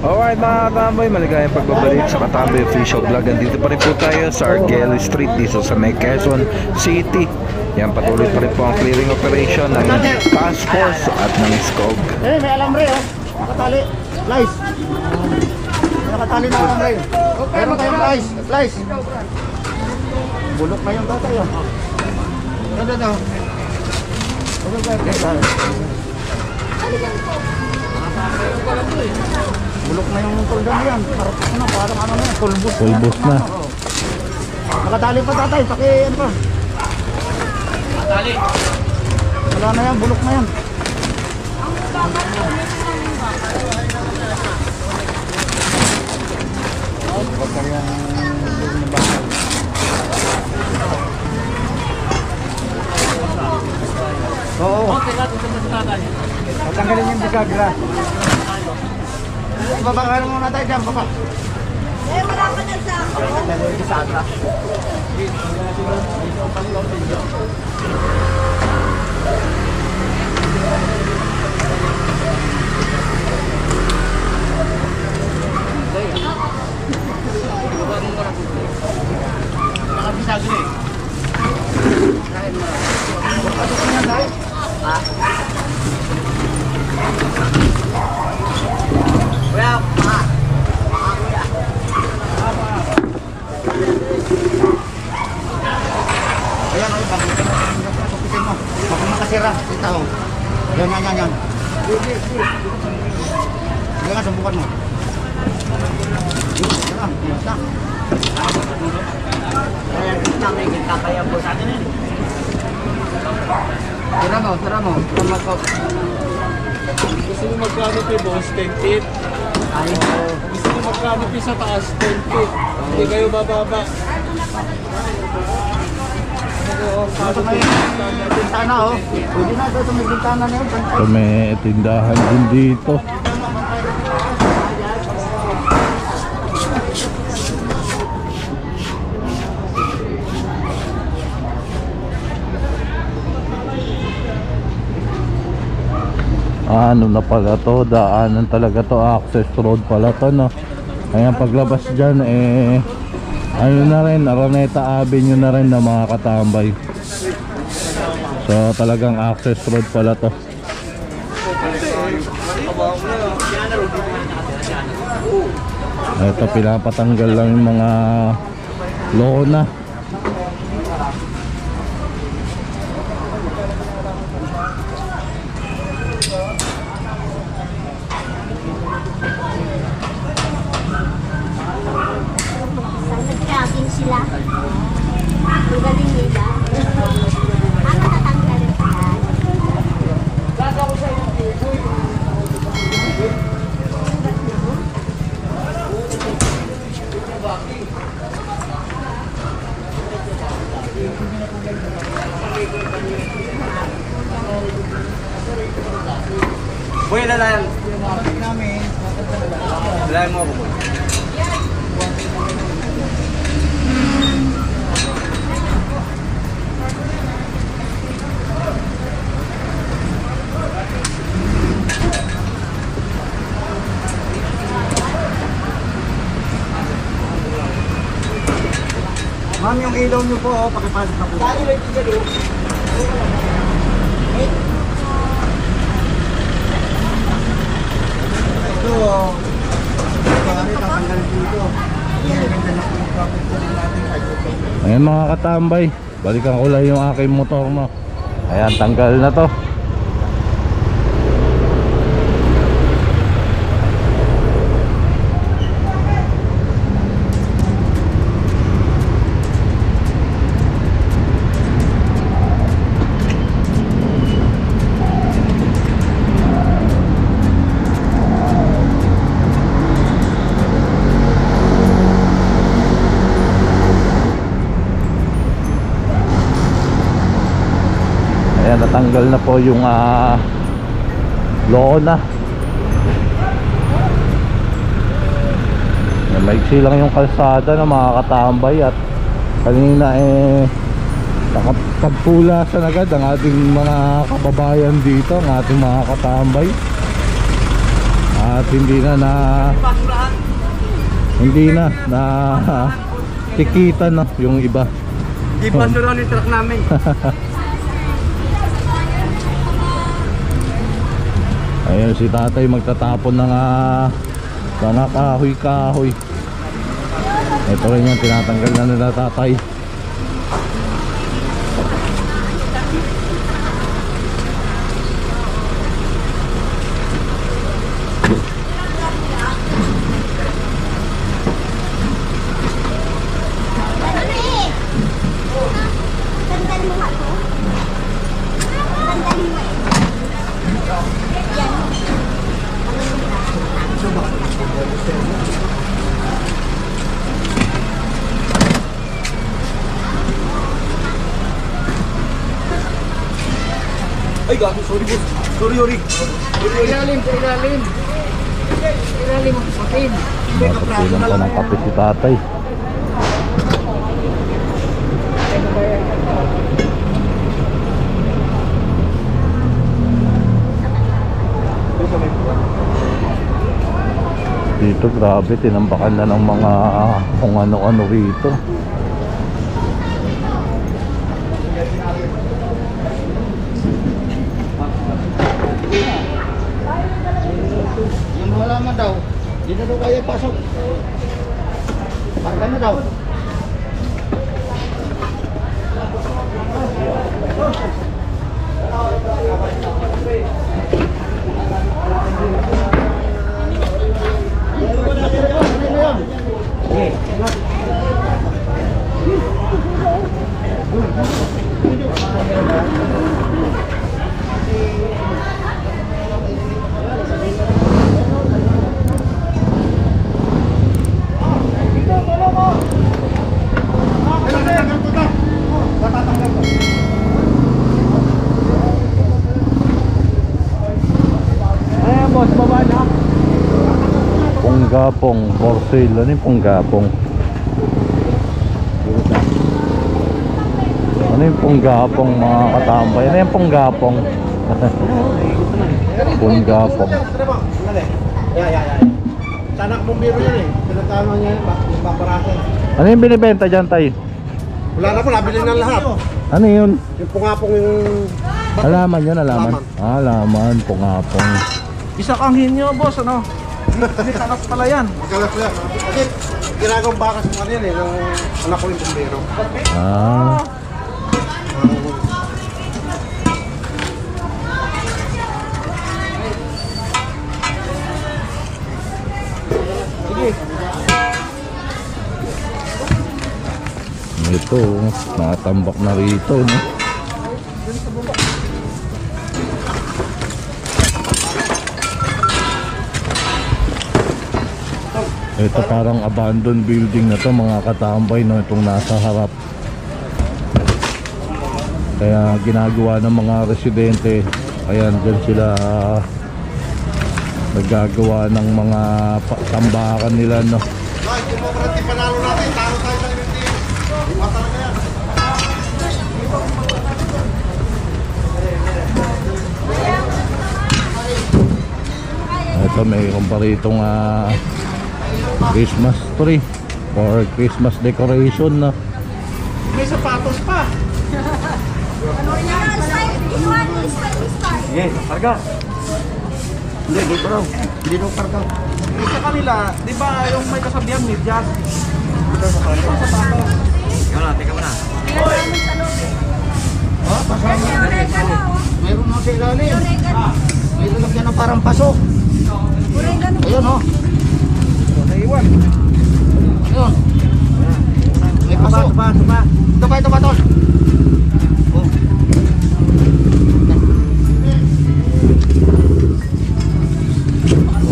Alright mga katamboy, maligayang pagbabalik sa Katamboy Official Vlog. Andito pa rin po tayo sa Argel Street dito sa May Quezon City. Yan, patuloy pa rin po ang clearing operation ng Task Force at ng SCOG. May alambre oh. Nakatali. Slice. Nakatali na alambre. Meron tayong slice. Bulok na yung tatay oh. Ano na? Bulok na yung tuldan yan. Parang na, parang ano na, tulbos na. Nakatali pa tatay, paki ano pa. Nakatali. Wala na yan, bulok na yan. Huwag ka rin yung bakal. Oo. Patanggalin yung bisagra. Babakalan muna tayo dyan, baba. Wala ka na sa ako. Bisagra. Nakabisagra eh. Ayan, ay bagutin mo. Tupitin mo. Baka makasira. Kita ho. Yan. Hindi nga, sumbukan mo. Yan, basta. Kaya kita, may kaya po sa atin eh. Tira mo. Gusto mo magkano kay boss? 10 feet? Ay, Gusto mo magkano kay sa taas? 10 feet? Hindi kayo bababa. ito may bintana ho. Pwede na ito may bintana na yun. So may tindahan din dito. Ano na pala to, daanan talaga to, access road pala to no. Kaya paglabas dyan ano na rin, Araneta Avenue na rin na mga katambay. So talagang access road pala to. Ito pinapatanggal lang yung mga lona. Sila. Ang galing nila. Ang natatanggalin sila. Boy, lalayan. Lalayan mo ako boy. Ma'am, yung ilaw nyo po, pakipasok na po. Ito, kami tatanggal dito. Ganda na po yung profit po natin. Ayan mga katambay, balikan ko lang yung aking motor mo. Ayan, tanggal na to. Ayan, natanggal na po yung lona. Maiksi lang yung kalsada na mga katambay. At kanina nakapagpulasan agad ang ating mga kababayan dito, ang ating mga katambay. At hindi na tikita na yung iba. Di pa suron yung truck namin. Ayun si tatay magtatapon ng mga kahoy-kahoy. Ito rin yung tinatanggal na nila tatay. Tanggalin mo nga to. Tanggalin mo. Ay, gabi, sorry boss. Sorry. Ilalim. Ilalim mo, patin. Matasilan pa ng kape si tatay. Dito grabe, tinambakan na ng mga kung ano-ano rito. Yung halaman daw, di na daw kaya pasok. Parka na daw. Punggapong for sale. Ano yung punggapong? Ano yung punggapong mga katambay? Ano yung punggapong? Punggapong. Ya. Tanak bumbiro yan eh. Pinatama niya yun, bakbarasan. Ano yung binibenta dyan tayo? Wala na po, nabili na lahat. Ano yun? Yung pungapong yung... Alaman yun, alaman. Alaman. Alaman, pungapong. Isa kang hinyo, boss, ano? Hindi kalas pala yan. Magkalas yan. Kasi ginagawang bakas mo yan eh, ng anak ko yung bumbiro. Ah, Sige. ito, nakatambak na rito, no? Ito parang abandoned building na to mga katambay, no? Itong nasa harap. Kaya ginagawa ng mga residente. Ayan, dyan sila naggagawa ng mga tambakan nila, no? Ay, demokrati panalo natin, talo tayo sa MMT. Iwa talaga yan. Ito mayroon pa ritong Christmas tree or Christmas decoration, no? May sapatos pa. Yes, karga. Hindi, dito raw. Hindi daw karga. Sa kanila, di ba yung may kasabihan, medyas? Sapatos. Ikaw na, teka mo na. Oh, pasama. Mayroon na sa ilalim. Mayroon na ng parang paso. Ayun, oh. Naiwan. Ayun. May paso. Ito ba, tol? Oh.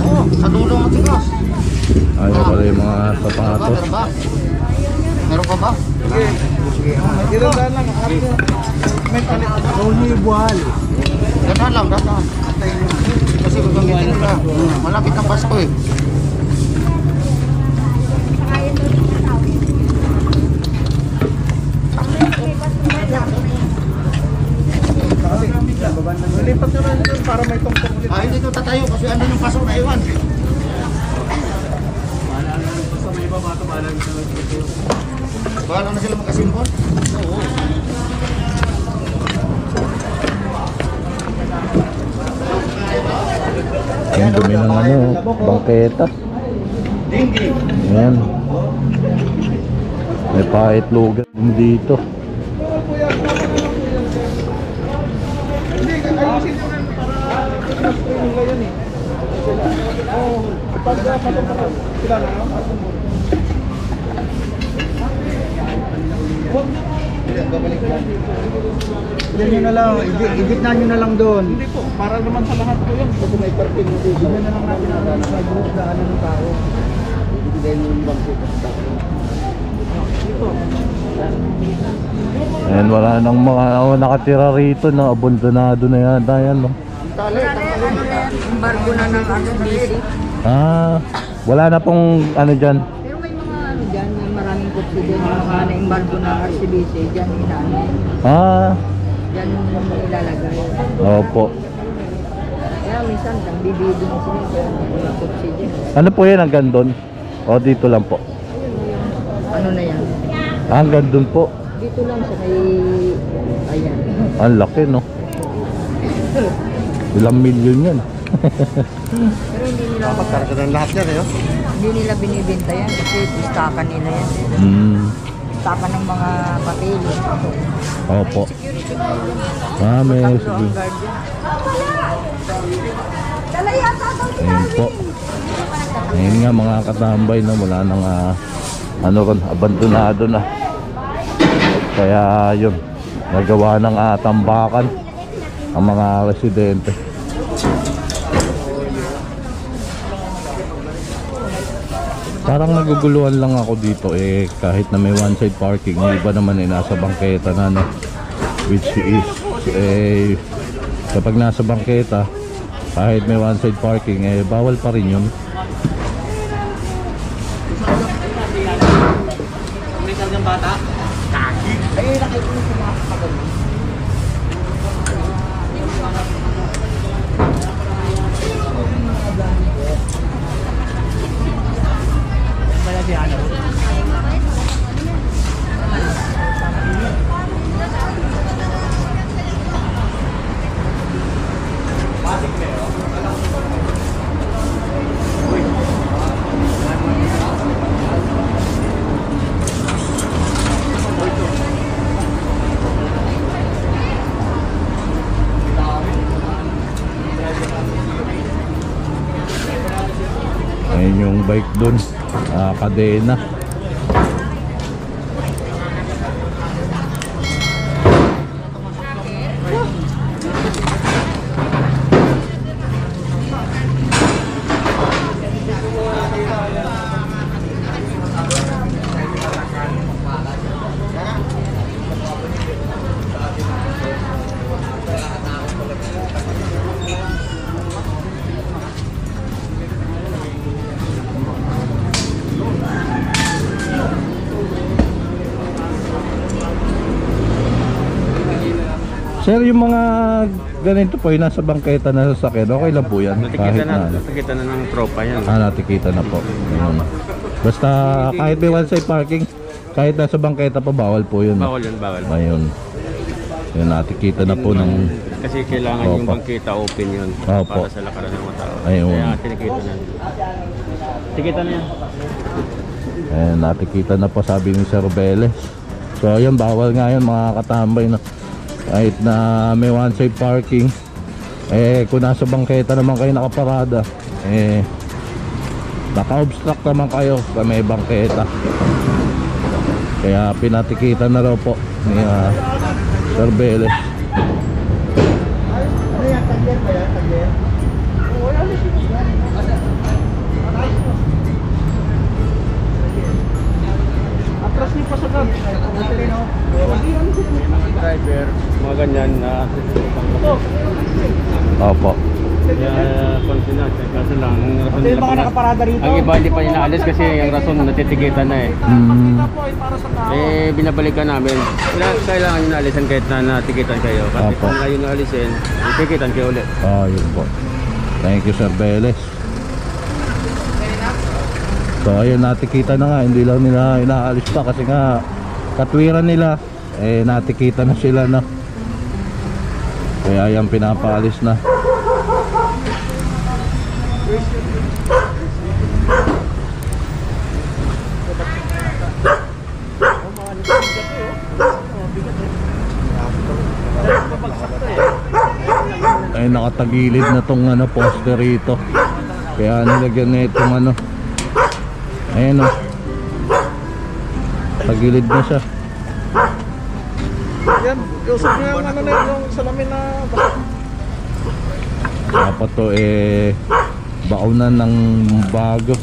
Oh, sa dulo matigas. Ayun pala yung mga sapatos. Meron ba? Meron pa ba? Sige. Ginandaan lang. May palit. Tony Buhal. Gandaan lang, gandaan. Kasi gagamitin ka. Malapit ang Pasko eh. Baba ng ulip. Lipat nyo na yun para may tungtong ulit. Hindi ito tatayo kasi ano yung paso na iwan. Bahala na sila magkasimpon. Yung dumi ng ano, bangketa. Ayan. May paitlogan din dito. Hindi, ayusin nyo rin para screening kayo yun eh. Pag patong sila na, Yan nyo na lang, igitna nyo na lang doon. hindi po, para naman sa lahat po yun. Kasi may parking mo dito. Yan na lang natin sa buhok daanan ng tao. Ibigay mo yung bangkit. Ayan, wala nang mga nakatira rito na abandonado na yata yan, no? Tali, Embargo na ng RCBC. Wala na pong ano dyan. Pero may mga ano dyan, may maraming kutsi din. Yung mga na-embargo ng RCBC, dyan inaano. Dyan ilalagay. Opo. Kaya minsan, ang bibili mo sila dyan, may mga kutsi dyan. Ano po yan hanggang doon? O dito lang po? Ano na yan? Hanggang doon po. Dito lang sa may... Ayan. Ang laki, no? Ilang milyon yan. Pero hindi nila... Karga ng lahat yan, eh. Hindi nila binibenta yan kasi istakan nila yan. Istakan ng mga papel. Opo. Security mo yan. May Tatlo sige. ang guard yan. Ayun po. Ayun nga mga katambay na wala nang ano ron, abandonado na. Kaya yun, nagawa ng tambakan ang mga residente. Parang naguguluhan lang ako dito kahit na may one side parking, yung iba naman nasa bangketa na, no? Which is kapag nasa bangketa kahit may one side parking bawal pa rin yun. May kargang bata. Ayun yung bike dun, kadena. Sir, yung mga ganito po yung nasa bangketa na sasakyan, okay lang po yan? Nakikita na ng tropa yan. Natikita na po. Ayun. Basta kahit may one side parking, kahit nasa bangketa pa, bawal po yun. Bawal yun, bawal. Ayun. Yun, natikita na po ng... Kasi kailangan Opo. yung bangkita open yun. Opo. Para sa lakaran ng mga tao. Ayun. Kaya tinikita na. Tikita na yan. Ayun, natikita na po, sabi ni Sir Beles. So ayun, bawal nga yun mga katambay na kahit na may one side parking, kung nasa bangketa naman kayo nakaparada, naka-obstruct naman kayo sa may bangketa. Kaya pinatikitan na raw po ni Sir Beles. Ano yan? Tagyer ba yan? Tagyer? Wala na siya. Atras niyo pa sa gab. Driver, mga ganyan na Opo. Kaya konsinat, kaso lang, ang rason Ito nila yung mga nakaparada rito. ang iba hindi pa inaalis kasi yung rason natitigitan na eh. Binabalikan namin. Kailangan nyo naalisan kahit na natikitan kayo. Kasi Apo. kung kayo naalisin, tikitan kayo ulit. Yun po. Thank you, Sir Beles. So ayun, natikita na nga, hindi lang nila inaalis pa kasi nga katwiran nila natikita na sila na. Kaya yan pinapaalis na. Ay, nakatagilid na tong poster rito. Kaya nilagyan na itong ayan tagilid na siya. Yan, usap niya yung na yun, yung salamin na Dapat to baunan ng bago.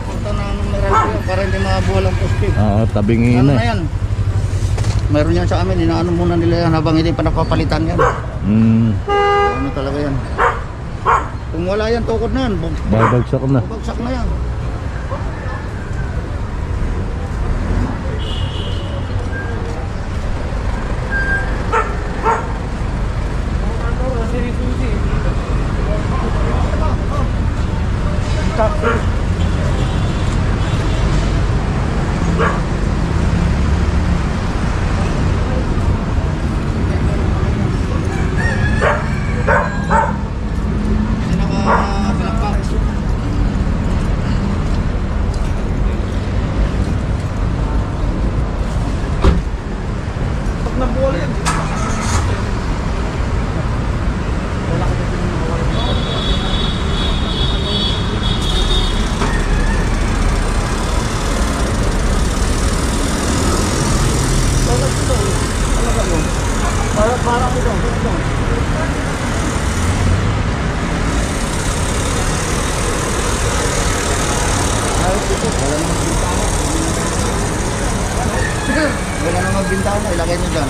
Punta na ng meral ko para hindi mabuhal ang poste. Oo, tabingin Ano na na yan? Mayroon yan sa amin, inaano muna nila yan habang hindi pa nakapalitan yan. Ano talaga yan? Kung wala yan, tukod na yan. Babagsak na. Bagsak na yan. Wala namang bintana, ilagay nyo dyan.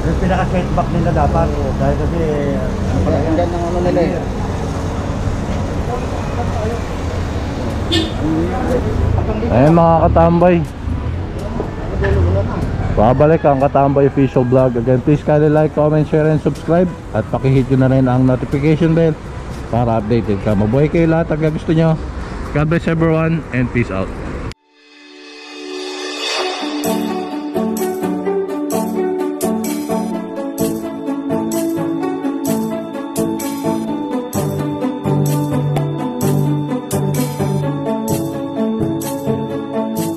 Yung pinaka-setback nila dapat. Dahil kasi, Ang ganda ng ano nila eh. Ayun mga katambay, babalik ang Katambay Official Vlog. Again, please kindly like, comment, share, and subscribe. At pakihit nyo na rin ang notification bell para updated ka. Mabuhay kayo lahat. Ang gusto nyo. God bless everyone and peace out.